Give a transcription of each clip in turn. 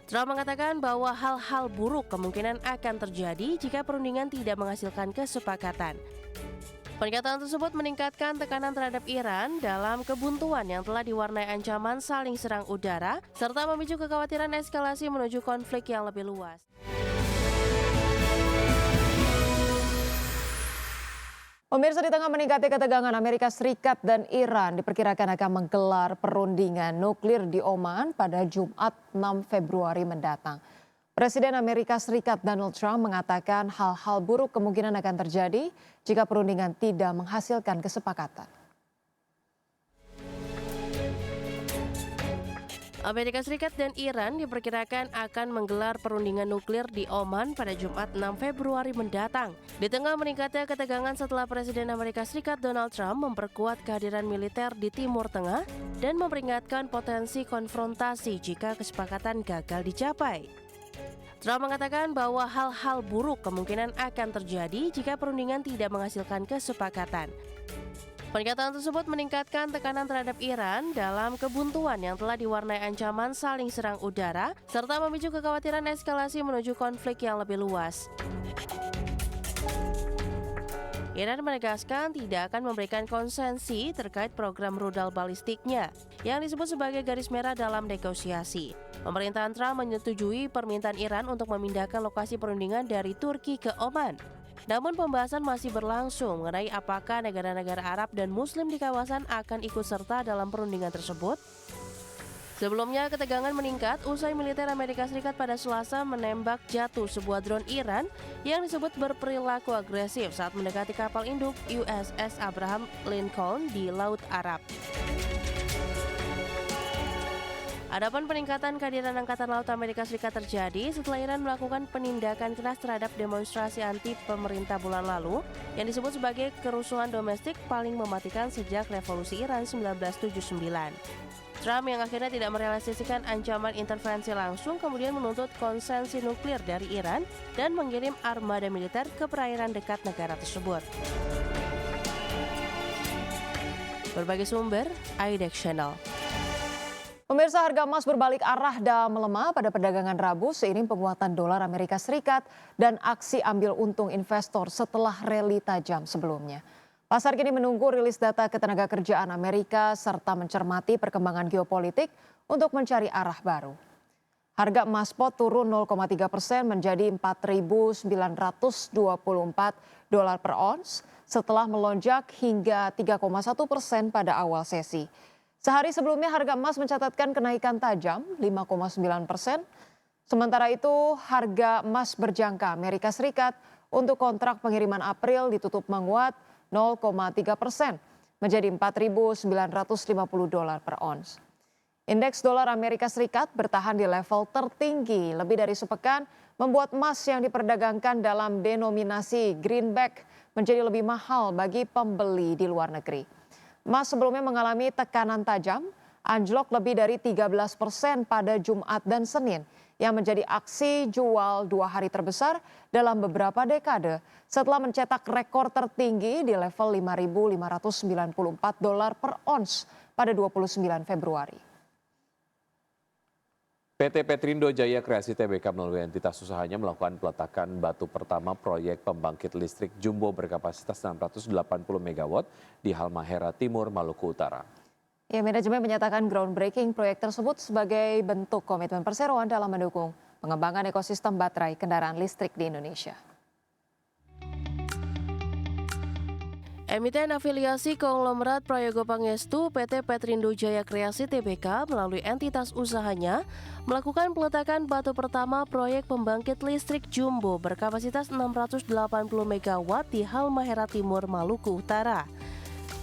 Trump mengatakan bahwa hal-hal buruk kemungkinan akan terjadi jika perundingan tidak menghasilkan kesepakatan. Pernyataan tersebut meningkatkan tekanan terhadap Iran dalam kebuntuan yang telah diwarnai ancaman saling serang udara, serta memicu kekhawatiran eskalasi menuju konflik yang lebih luas. Pemirsa, di tengah meningkatnya ketegangan Amerika Serikat dan Iran diperkirakan akan menggelar perundingan nuklir di Oman pada Jumat 6 Februari mendatang. Presiden Amerika Serikat Donald Trump mengatakan hal-hal buruk kemungkinan akan terjadi jika perundingan tidak menghasilkan kesepakatan. Amerika Serikat dan Iran diperkirakan akan menggelar perundingan nuklir di Oman pada Jumat 6 Februari mendatang. Di tengah meningkatnya ketegangan setelah Presiden Amerika Serikat Donald Trump memperkuat kehadiran militer di Timur Tengah dan memperingatkan potensi konfrontasi jika kesepakatan gagal dicapai. Trump mengatakan bahwa hal-hal buruk kemungkinan akan terjadi jika perundingan tidak menghasilkan kesepakatan. Pernyataan tersebut meningkatkan tekanan terhadap Iran dalam kebuntuan yang telah diwarnai ancaman saling serang udara, serta memicu kekhawatiran eskalasi menuju konflik yang lebih luas. Iran menegaskan tidak akan memberikan konsesi terkait program rudal balistiknya, yang disebut sebagai garis merah dalam negosiasi. Pemerintahan Trump menyetujui permintaan Iran untuk memindahkan lokasi perundingan dari Turki ke Oman. Namun pembahasan masih berlangsung mengenai apakah negara-negara Arab dan Muslim di kawasan akan ikut serta dalam perundingan tersebut. Sebelumnya, ketegangan meningkat usai militer Amerika Serikat pada Selasa menembak jatuh sebuah drone Iran yang disebut berperilaku agresif saat mendekati kapal induk USS Abraham Lincoln di Laut Arab. Adapun peningkatan kehadiran Angkatan Laut Amerika Serikat terjadi setelah Iran melakukan penindakan keras terhadap demonstrasi anti pemerintah bulan lalu yang disebut sebagai kerusuhan domestik paling mematikan sejak revolusi Iran 1979. Trump yang akhirnya tidak merealisasikan ancaman intervensi langsung kemudian menuntut konsensi nuklir dari Iran dan mengirim armada militer ke perairan dekat negara tersebut. Berbagai sumber, IDEX Channel. Pemirsa, harga emas berbalik arah dan melemah pada perdagangan Rabu seiring penguatan dolar Amerika Serikat dan aksi ambil untung investor setelah rally tajam sebelumnya. Pasar kini menunggu rilis data ketenagakerjaan Amerika serta mencermati perkembangan geopolitik untuk mencari arah baru. Harga emas spot turun 0,3% menjadi 4.924 dolar per ons setelah melonjak hingga 3,1% pada awal sesi. Sehari sebelumnya harga emas mencatatkan kenaikan tajam 5,9%. Sementara itu harga emas berjangka Amerika Serikat untuk kontrak pengiriman April ditutup menguat 0,3% menjadi 4.950 dolar per ons. Indeks dolar Amerika Serikat bertahan di level tertinggi lebih dari sepekan, membuat emas yang diperdagangkan dalam denominasi greenback menjadi lebih mahal bagi pembeli di luar negeri. Emas sebelumnya mengalami tekanan tajam, anjlok lebih dari 13% pada Jumat dan Senin, yang menjadi aksi jual 2 hari terbesar dalam beberapa dekade setelah mencetak rekor tertinggi di level 5.594 dolar per ons pada 29 Februari. PT Petrindo Jaya Kreasi Tbk melalui entitas usahanya melakukan peletakan batu pertama proyek pembangkit listrik jumbo berkapasitas 680 MW di Halmahera Timur, Maluku Utara. Ya, manajemen menyatakan groundbreaking proyek tersebut sebagai bentuk komitmen perseroan dalam mendukung pengembangan ekosistem baterai kendaraan listrik di Indonesia. Emiten afiliasi konglomerat Prayogo Pangestu PT Petrindo Jaya Kreasi Tbk melalui entitas usahanya melakukan peletakan batu pertama proyek pembangkit listrik jumbo berkapasitas 680 MW di Halmahera Timur, Maluku Utara.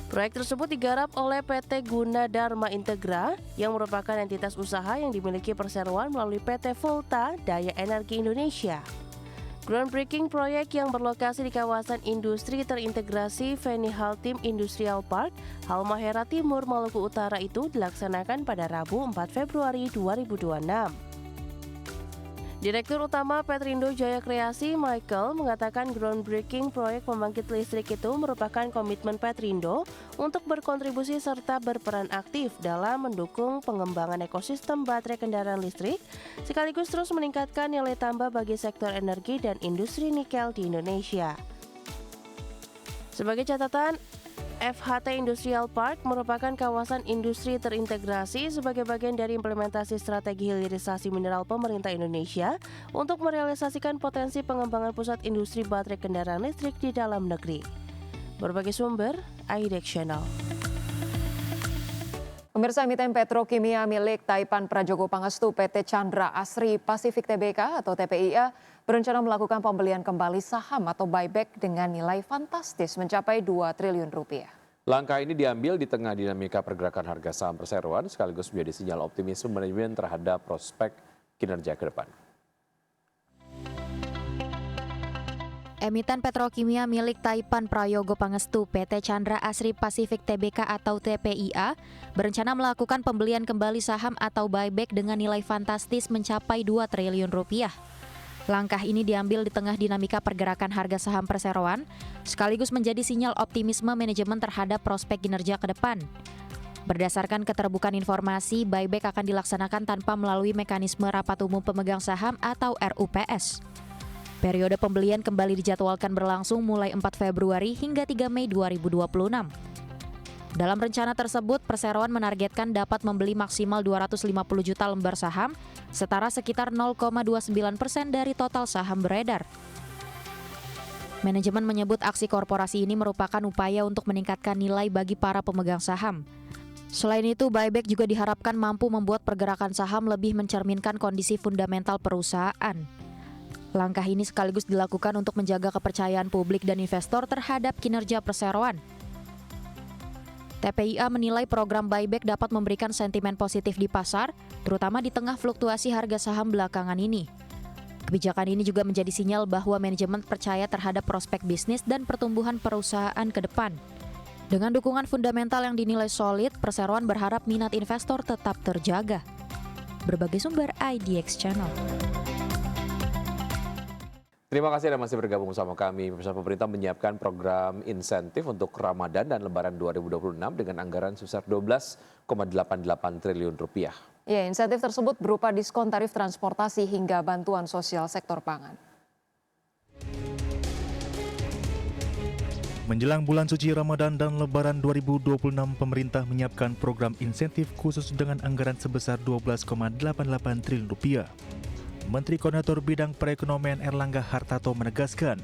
Proyek tersebut digarap oleh PT Gunadarma Integra yang merupakan entitas usaha yang dimiliki perseroan melalui PT Volta Daya Energi Indonesia. Groundbreaking proyek yang berlokasi di kawasan industri terintegrasi Feni Haltim Industrial Park, Halmahera Timur, Maluku Utara itu dilaksanakan pada Rabu 4 Februari 2026. Direktur Utama Petrindo Jaya Kreasi, Michael, mengatakan groundbreaking proyek pembangkit listrik itu merupakan komitmen Petrindo untuk berkontribusi serta berperan aktif dalam mendukung pengembangan ekosistem baterai kendaraan listrik, sekaligus terus meningkatkan nilai tambah bagi sektor energi dan industri nikel di Indonesia. Sebagai catatan, FHT Industrial Park merupakan kawasan industri terintegrasi sebagai bagian dari implementasi strategi hilirisasi mineral pemerintah Indonesia untuk merealisasikan potensi pengembangan pusat industri baterai kendaraan listrik di dalam negeri. Berbagai sumber, IDX Channel. Pemirsa, emiten petrokimia milik Taipan Prajogo Pangestu PT Chandra Asri Pacific Tbk atau TPIA berencana melakukan pembelian kembali saham atau buyback dengan nilai fantastis mencapai 2 triliun rupiah. Langkah ini diambil di tengah dinamika pergerakan harga saham perseroan sekaligus menjadi sinyal optimisme manajemen terhadap prospek kinerja ke depan. Emiten petrokimia milik Taipan Prajogo Pangestu PT Chandra Asri Pacific Tbk atau TPIA berencana melakukan pembelian kembali saham atau buyback dengan nilai fantastis mencapai 2 triliun rupiah. Langkah ini diambil di tengah dinamika pergerakan harga saham perseroan sekaligus menjadi sinyal optimisme manajemen terhadap prospek kinerja ke depan. Berdasarkan keterbukaan informasi, buyback akan dilaksanakan tanpa melalui mekanisme rapat umum pemegang saham atau RUPS. Periode pembelian kembali dijadwalkan berlangsung mulai 4 Februari hingga 3 Mei 2026. Dalam rencana tersebut, perseroan menargetkan dapat membeli maksimal 250 juta lembar saham, setara sekitar 0,29% dari total saham beredar. Manajemen menyebut aksi korporasi ini merupakan upaya untuk meningkatkan nilai bagi para pemegang saham. Selain itu, buyback juga diharapkan mampu membuat pergerakan saham lebih mencerminkan kondisi fundamental perusahaan. Langkah ini sekaligus dilakukan untuk menjaga kepercayaan publik dan investor terhadap kinerja perseroan. TPIA menilai program buyback dapat memberikan sentimen positif di pasar, terutama di tengah fluktuasi harga saham belakangan ini. Kebijakan ini juga menjadi sinyal bahwa manajemen percaya terhadap prospek bisnis dan pertumbuhan perusahaan ke depan. Dengan dukungan fundamental yang dinilai solid, perseroan berharap minat investor tetap terjaga. Berbagai sumber IDX Channel. Terima kasih Anda masih bergabung bersama kami. Pemerintah menyiapkan program insentif untuk Ramadan dan Lebaran 2026 dengan anggaran sebesar 12,88 triliun rupiah. Ya, insentif tersebut berupa diskon tarif transportasi hingga bantuan sosial sektor pangan. Menjelang bulan suci Ramadan dan Lebaran 2026, pemerintah menyiapkan program insentif khusus dengan anggaran sebesar 12,88 triliun rupiah. Menteri Koordinator Bidang Perekonomian Erlangga Hartarto menegaskan,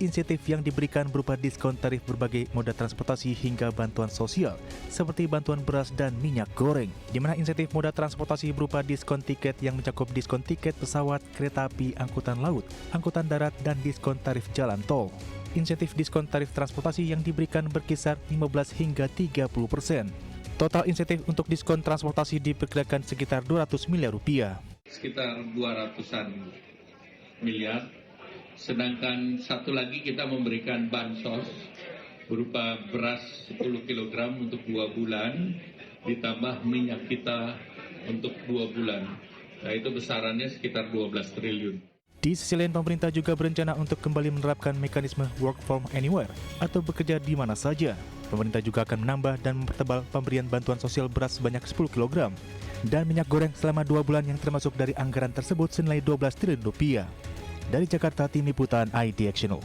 insentif yang diberikan berupa diskon tarif berbagai moda transportasi hingga bantuan sosial, seperti bantuan beras dan minyak goreng, di mana insentif moda transportasi berupa diskon tiket yang mencakup diskon tiket pesawat, kereta api, angkutan laut, angkutan darat, dan diskon tarif jalan tol. Insentif diskon tarif transportasi yang diberikan berkisar 15 hingga 30%. Total insentif untuk diskon transportasi diperkirakan sekitar 200 miliar rupiah. Sekitar 200-an miliar, sedangkan satu lagi kita memberikan bansos berupa beras 10 kg untuk 2 bulan, ditambah minyak kita untuk 2 bulan. Nah, itu besarannya sekitar 12 triliun. Di sisi lain, pemerintah juga berencana untuk kembali menerapkan mekanisme work from anywhere atau bekerja di mana saja. Pemerintah juga akan menambah dan mempertebal pemberian bantuan sosial beras sebanyak 10 kg dan minyak goreng selama 2 bulan yang termasuk dari anggaran tersebut senilai 12 triliun rupiah. Dari Jakarta, tim liputan IDX Channel.